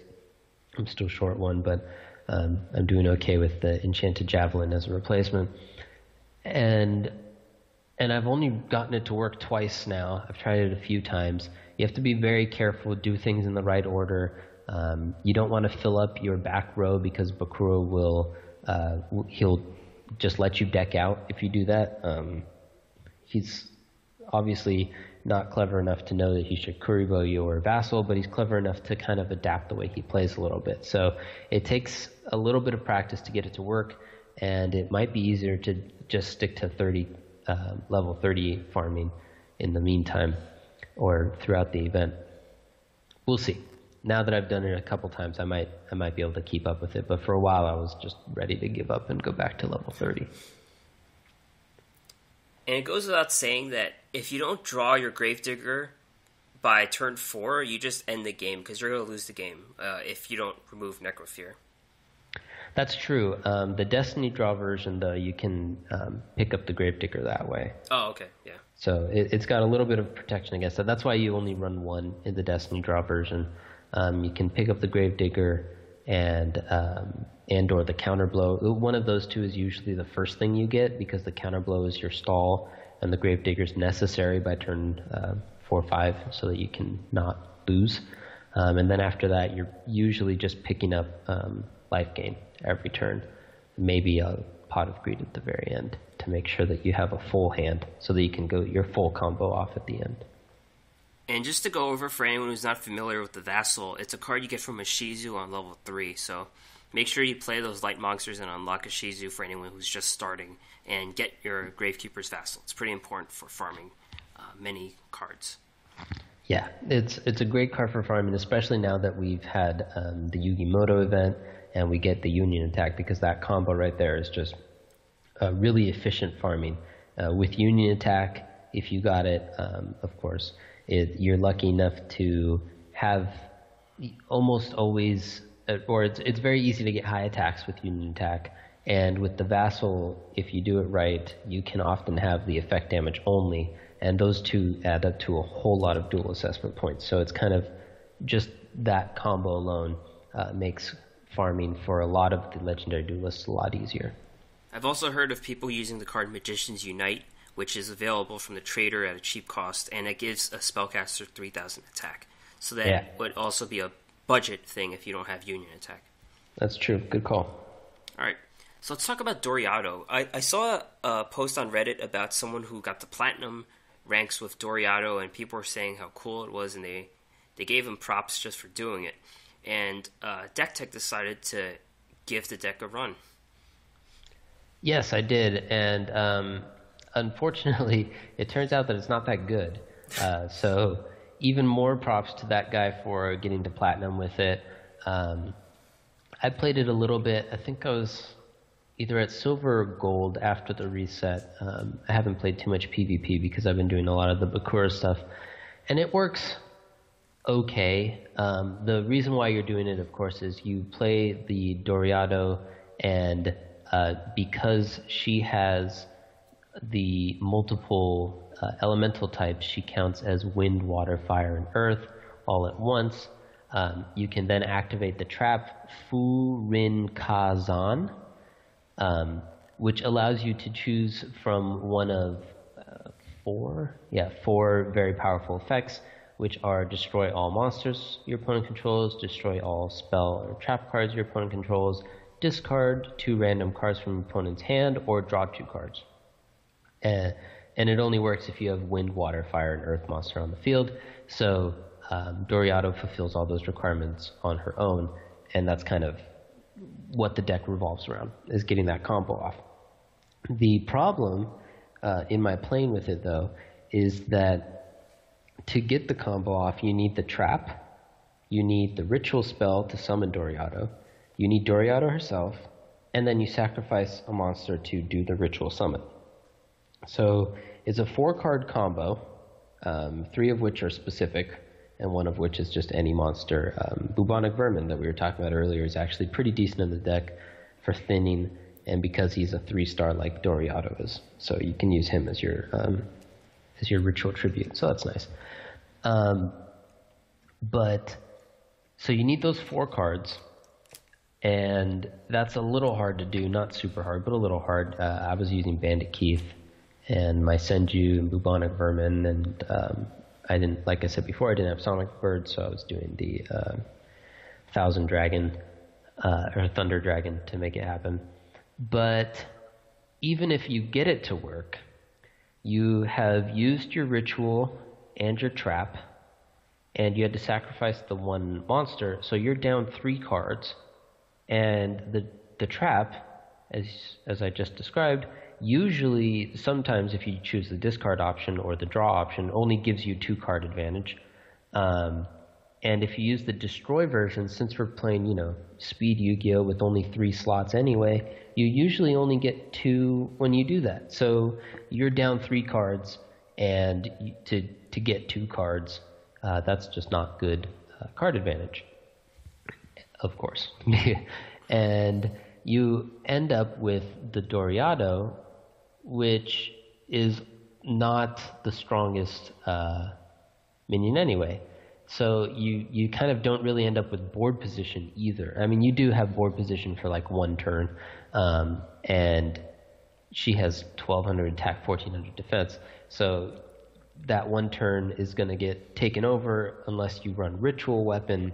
I'm still short one, but I'm doing okay with the Enchanted Javelin as a replacement. And I've only gotten it to work twice now. I've tried it a few times. You have to be very careful, do things in the right order. You don't want to fill up your back row because Bakura he'll just let you deck out if you do that. He's obviously not clever enough to know that he should Kuribo you or Vassal, but he's clever enough to kind of adapt the way he plays a little bit. So it takes a little bit of practice to get it to work, and it might be easier to just stick to level 30 farming in the meantime or throughout the event. We'll see. Now that I've done it a couple times, I might be able to keep up with it, but for a while I was just ready to give up and go back to level 30. And it goes without saying that if you don't draw your Gravedigger by turn 4, you just end the game, because you're going to lose the game if you don't remove Necrofear. That's true. The Destiny draw version, though, you can pick up the Gravedigger that way. Oh, okay, yeah. So it's got a little bit of protection against that. That's why you only run one in the Destiny draw version. You can pick up the Gravedigger and or the counterblow. One of those two is usually the first thing you get, because the counterblow is your stall and the Gravedigger is necessary by turn 4 or 5 so that you can not lose. And then after that, you're usually just picking up life gain every turn, maybe a Pot of Greed at the very end to make sure that you have a full hand so that you can go your full combo off at the end. And just to go over for anyone who's not familiar with the Vassal, it's a card you get from a Shizu on level 3, so make sure you play those light monsters and unlock a Shizu for anyone who's just starting, and get your Gravekeeper's Vassal. It's pretty important for farming many cards. Yeah, it's a great card for farming, especially now that we've had the Yugimoto event and we get the Union Attack, because that combo right there is just really efficient farming. With Union Attack, if you got it, of course, you're lucky enough to have almost always, or it's very easy to get high attacks with Union Attack. And with the Vassal, if you do it right, you can often have the effect damage only, and those two add up to a whole lot of dual assessment points. So it's kind of just that combo alone makes farming for a lot of the legendary duelists a lot easier. I've also heard of people using the card Magician's Unite, which is available from the trader at a cheap cost, and it gives a spellcaster 3,000 attack. So that would also be a budget thing if you don't have Union Attack. That's true. Good call. All right. So let's talk about Doriado. I saw a post on Reddit about someone who got the platinum ranks with Doriado, and people were saying how cool it was, and they gave him props just for doing it. And Decktech decided to give the deck a run. Yes, I did, and unfortunately, it turns out that it's not that good. So even more props to that guy for getting to platinum with it. I played it a little bit. I think I was either at silver or gold after the reset. I haven't played too much PvP because I've been doing a lot of the Bakura stuff. And it works okay. The reason why you're doing it, of course, is you play the Doriado, and because she has the multiple elemental types, she counts as wind, water, fire, and earth all at once. You can then activate the trap Fu Rin Ka Zan, which allows you to choose from one of four very powerful effects, which are destroy all monsters your opponent controls, destroy all spell or trap cards your opponent controls, discard 2 random cards from your opponent's hand, or draw 2 cards. And it only works if you have wind, water, fire, and earth monster on the field. So Doriado fulfills all those requirements on her own, and that's kind of what the deck revolves around, is getting that combo off. The problem in my playing with it, though, is that to get the combo off, you need the trap, you need the ritual spell to summon Doriado, you need Doriado herself, and then you sacrifice a monster to do the ritual summon. So it's a 4-card combo, 3 of which are specific, and 1 of which is just any monster. Bubonic Vermin that we were talking about earlier is actually pretty decent in the deck for thinning, and because he's a 3-star like Doriado is. So you can use him as your ritual tribute, so that's nice. So you need those 4 cards, and that's a little hard to do, not super hard, but a little hard. I was using Bandit Keith and my Senju and Bubonic Vermin, and I didn't, like I said before, I didn't have Sonic Bird, so I was doing the Thousand Dragon or Thunder Dragon to make it happen. But even if you get it to work, you have used your ritual and your trap, and you had to sacrifice the 1 monster, so you're down 3 cards, and the trap, as I just described, usually, sometimes if you choose the discard option or the draw option, only gives you 2-card advantage. And if you use the destroy version, since we're playing, speed Yu-Gi-Oh! With only 3 slots anyway, you usually only get 2 when you do that. So you're down 3 cards, and to get 2 cards, that's just not good card advantage, of course. And you end up with the Doriado, which is not the strongest minion anyway. So you kind of don't really end up with board position either. I mean, you do have board position for like 1 turn, and she has 1200 attack, 1400 defense. So that 1 turn is going to get taken over unless you run Ritual Weapon,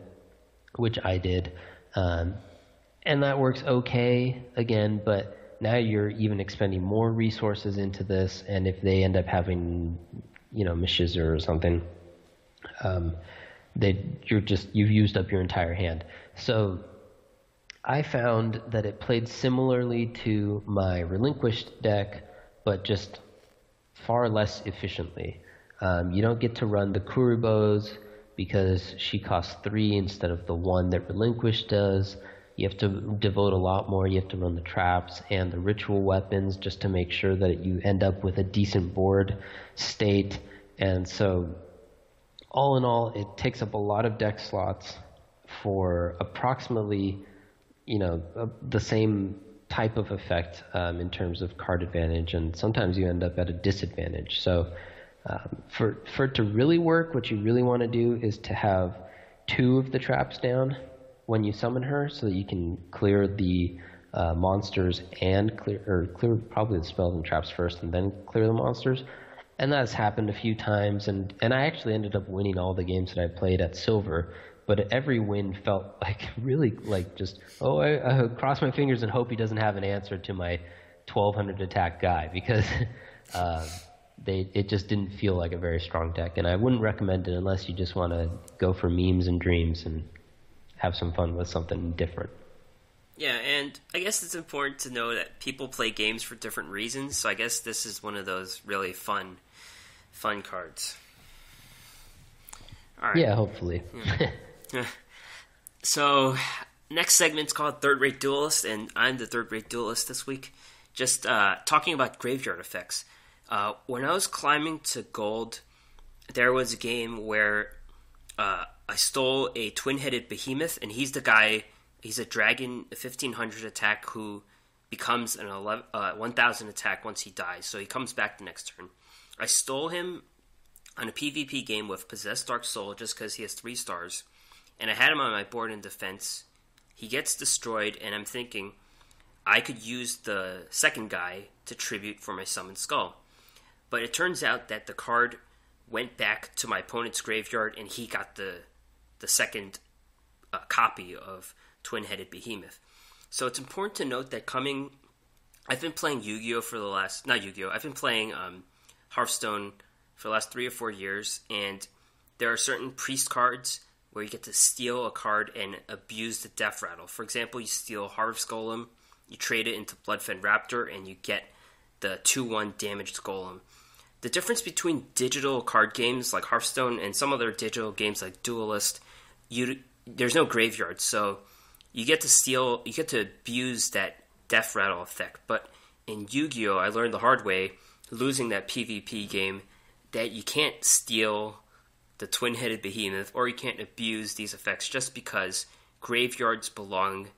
which I did. And that works okay, again, but now you're even expending more resources into this, and if they end up having, Mishizer or something, you've used up your entire hand. So I found that it played similarly to my Relinquished deck, but just far less efficiently. You don't get to run the Kurubos because she costs 3 instead of the 1 that Relinquished does. You have to devote a lot more. You have to run the traps and the ritual weapons just to make sure that you end up with a decent board state. And so all in all, it takes up a lot of deck slots for approximately, the same type of effect in terms of card advantage, and sometimes you end up at a disadvantage. So for it to really work, what you really want to do is to have 2 of the traps down when you summon her, so that you can clear the monsters and clear probably the spells and traps first, and then clear the monsters. And that's happened a few times, and I actually ended up winning all the games that I played at Silver. But every win felt like really like just, I cross my fingers and hope he doesn't have an answer to my 1200 attack guy, because it just didn't feel like a very strong deck. And I wouldn't recommend it unless you just want to go for memes and dreams and have some fun with something different. Yeah, and I guess it's important to know that people play games for different reasons, so I guess this is one of those really fun cards. All right. Yeah, hopefully. Yeah. So, next segment's called Third Rate Duelist, and I'm the Third Rate Duelist this week. Just talking about graveyard effects. When I was climbing to gold, there was a game where I stole a twin-headed behemoth, and he's the guy. He's a dragon, a 1500 attack who becomes an 1000 attack once he dies. So he comes back the next turn. I stole him on a PvP game with Possessed Dark Soul just because he has 3 stars. And I had him on my board in defense. He gets destroyed, and I'm thinking I could use the second guy to tribute for my Summoned Skull. But it turns out that the card went back to my opponent's graveyard, and he got the second copy of Twin-Headed Behemoth. So it's important to note that I've been playing Yu-Gi-Oh! I've been playing Hearthstone for the last 3 or 4 years, and there are certain priest cards where you get to steal a card and abuse the Death Rattle. For example, you steal Harvest Golem, you trade it into Bloodfed Raptor, and you get the 2/1 damaged Golem. The difference between digital card games like Hearthstone and some other digital games like Duelist, there's no graveyard, so you get to steal, you get to abuse that death rattle effect. But in Yu-Gi-Oh, I learned the hard way, losing that PvP game, that you can't steal the twin-headed behemoth, or you can't abuse these effects just because graveyards belong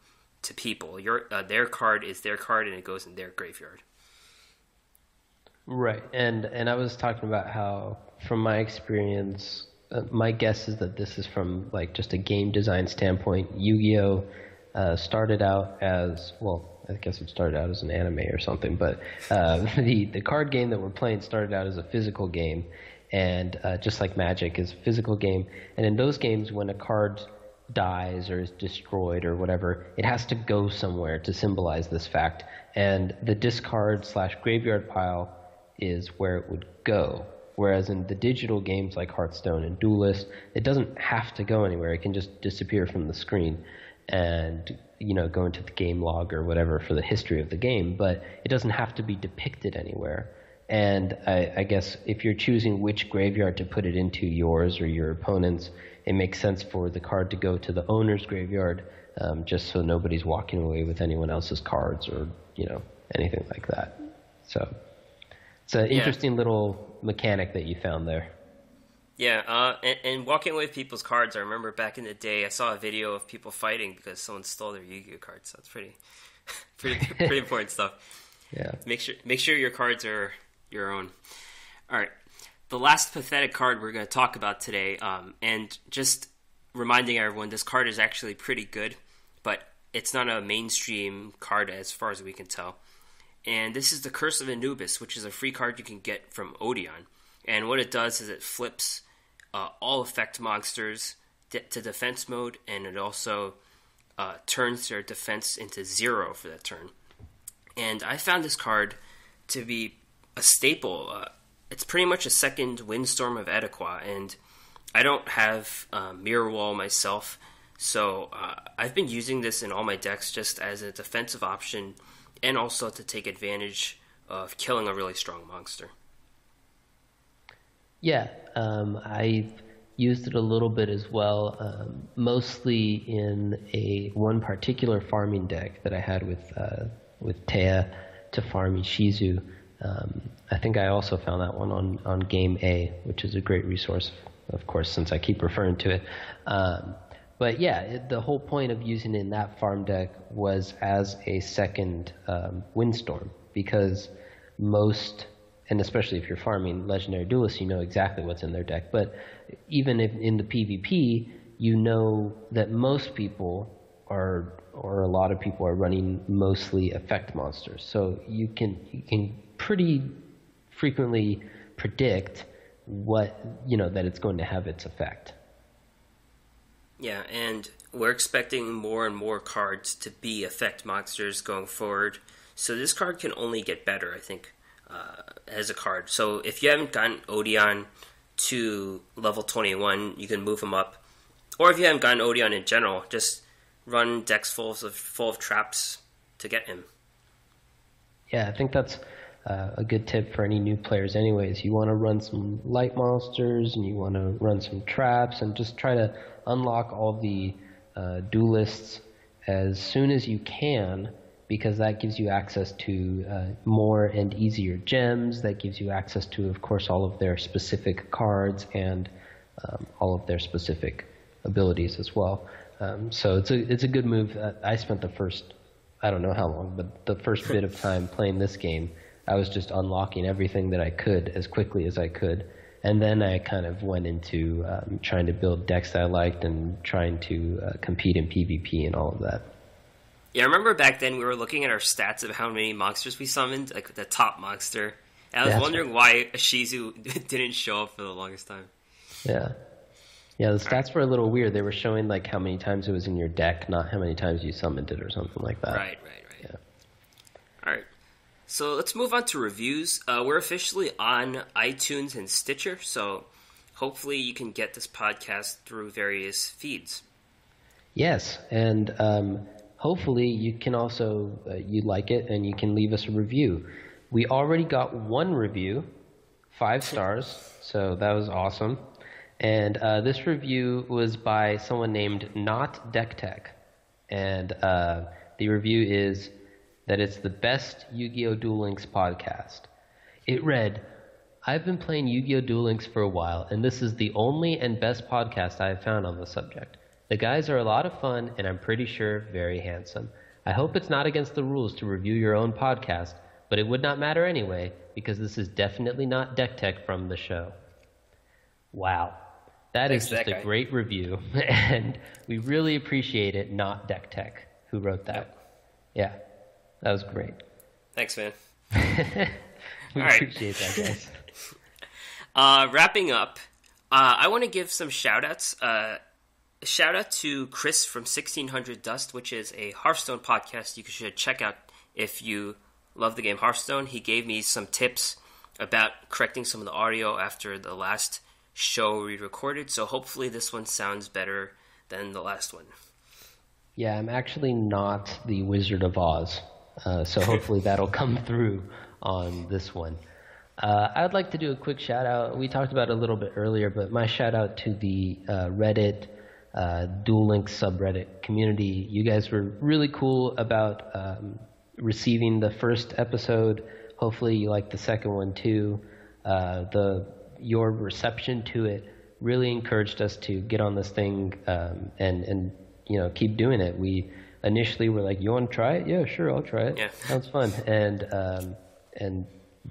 to people. Their card is their card, and it goes in their graveyard. Right, and I was talking about how, from my experience, my guess is that this is from like just a game design standpoint. Yu-Gi-Oh started out as, well, I guess it started out as an anime or something, but the card game that we're playing started out as a physical game, and just like Magic is a physical game. And in those games, when a card dies or is destroyed or whatever, it has to go somewhere to symbolize this fact, and the discard/graveyard pile is where it would go. Whereas in the digital games like Hearthstone and Duelist, it doesn't have to go anywhere. It can just disappear from the screen and, you know, go into the game log or whatever for the history of the game, but it doesn't have to be depicted anywhere. And I guess if you're choosing which graveyard to put it into, yours or your opponent's, it makes sense for the card to go to the owner's graveyard, just so nobody's walking away with anyone else's cards or, you know, anything like that. So it's an interesting little mechanic that you found there. Yeah, and walking away with people's cards, I remember back in the day, I saw a video of people fighting because someone stole their Yu-Gi-Oh cards. So it's pretty important stuff. Yeah. Make sure your cards are your own. All right. The last pathetic card we're going to talk about today, and just reminding everyone, this card is actually pretty good, but it's not a mainstream card as far as we can tell. And this is the Curse of Anubis, which is a free card you can get from Odeon. And what it does is it flips all effect monsters to defense mode, and it also turns their defense into 0 for that turn. And I found this card to be a staple. It's pretty much a second Windstorm of Adequa, and I don't have Mirror Wall myself, so I've been using this in all my decks just as a defensive option, and also to take advantage of killing a really strong monster. Yeah, I used it a little bit as well, mostly in one particular farming deck that I had with Taya to farm Ishizu. I think I also found that one on Game A, which is a great resource, of course, since I keep referring to it. But yeah, the whole point of using it in that farm deck was as a second Windstorm, because most, and especially if you're farming Legendary Duelists, you know exactly what's in their deck. But even if in the PvP, you know that most people are, or a lot of people are running mostly effect monsters. So you can pretty frequently predict what, you know, that it's going to have its effect. Yeah, and we're expecting more and more cards to be effect monsters going forward. So this card can only get better, I think, as a card. So if you haven't gotten Odeon to level 21, you can move him up. Or if you haven't gotten Odeon in general, just run decks full of traps to get him. Yeah, I think that's a good tip for any new players anyways. You want to run some light monsters, and you want to run some traps, and just try to unlock all the duelists as soon as you can, because that gives you access to more and easier gems. That gives you access to, of course, all of their specific cards and all of their specific abilities as well. So it's a good move. I spent the first, I don't know how long, but the first bit of time playing this game, I was just unlocking everything that I could as quickly as I could. And then I kind of went into trying to build decks that I liked and trying to compete in PvP and all of that. Yeah, I remember back then we were looking at our stats of how many monsters we summoned, like the top monster. And I was wondering why Ishizu didn't show up for the longest time. Yeah. Yeah, the stats were a little weird. They were showing like how many times it was in your deck, not how many times you summoned it or something like that. Right. Yeah. All right. So let's move on to reviews. We're officially on iTunes and Stitcher, so hopefully you can get this podcast through various feeds. Yes, and hopefully you can also, you like it, and you can leave us a review. We already got one review, 5 stars, so that was awesome. And this review was by someone named Not Decktech. And the review is that it's the best Yu-Gi-Oh! Duel Links podcast. It read, I've been playing Yu-Gi-Oh! Duel Links for a while, and this is the only and best podcast I have found on the subject. The guys are a lot of fun, and I'm pretty sure very handsome. I hope it's not against the rules to review your own podcast, but it would not matter anyway, because this is definitely not DeckTech from the show. Wow. That is just a great review, and we really appreciate it, not DeckTech, who wrote that. Yep. Yeah, that was great. Thanks, man. We appreciate that, guys. Wrapping up, I want to give some shout-outs. A shout-out to Chris from 1600 Dust, which is a Hearthstone podcast you should check out if you love the game Hearthstone. He gave me some tips about correcting some of the audio after the last show we recorded, so hopefully this one sounds better than the last one. Yeah, I'm actually not the Wizard of Oz, so hopefully that'll come through on this one. I'd like to do a quick shout out. We talked about it a little bit earlier, but my shout out to the Reddit Duel Links subreddit community. You guys were really cool about receiving the first episode. Hopefully you like the second one too. Your reception to it really encouraged us to get on this thing and keep doing it. We initially were like, "You want to try it? Yeah, sure, I'll try it. Yeah. Sounds fun." And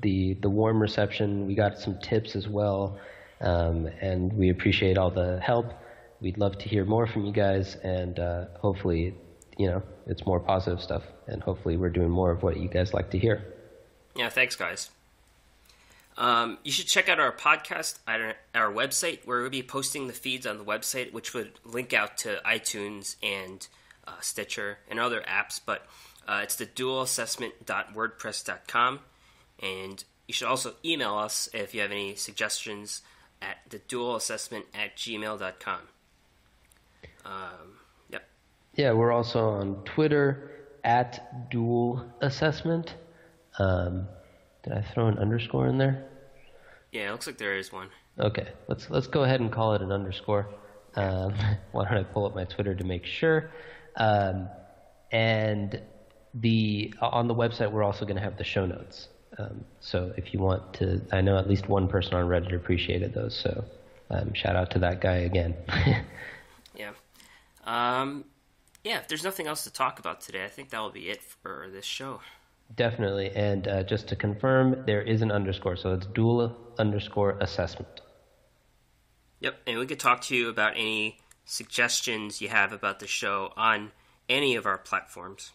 the warm reception. We got some tips as well, and we appreciate all the help. We'd love to hear more from you guys, and hopefully, it's more positive stuff, and hopefully we're doing more of what you guys like to hear. Yeah, thanks, guys. You should check out our podcast at our website, where we'll be posting the feeds on the website, which would link out to iTunes and Stitcher and other apps, but it's the duelassessment.wordpress.com, and you should also email us if you have any suggestions at the duelassessment@gmail.com. Yep. Yeah, we're also on Twitter at Duel Assessment. Did I throw an underscore in there? Yeah, it looks like there is one. Okay, let's go ahead and call it an underscore. Why don't I pull up my Twitter to make sure? And on the website, we're also going to have the show notes. So if you want to, I know at least one person on Reddit appreciated those. So shout out to that guy again. Yeah. If there's nothing else to talk about today, I think that will be it for this show. Definitely, and just to confirm, there is an underscore, so it's duel_assessment. Yep, and we could talk to you about any suggestions you have about the show on any of our platforms.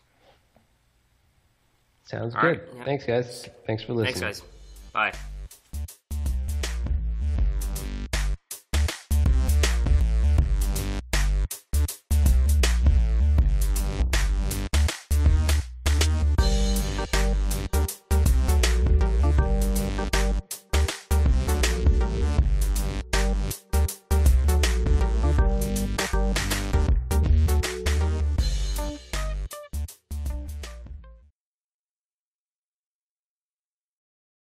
Sounds good. Right, yeah. Thanks, guys. Thanks for listening. Thanks, guys. Bye.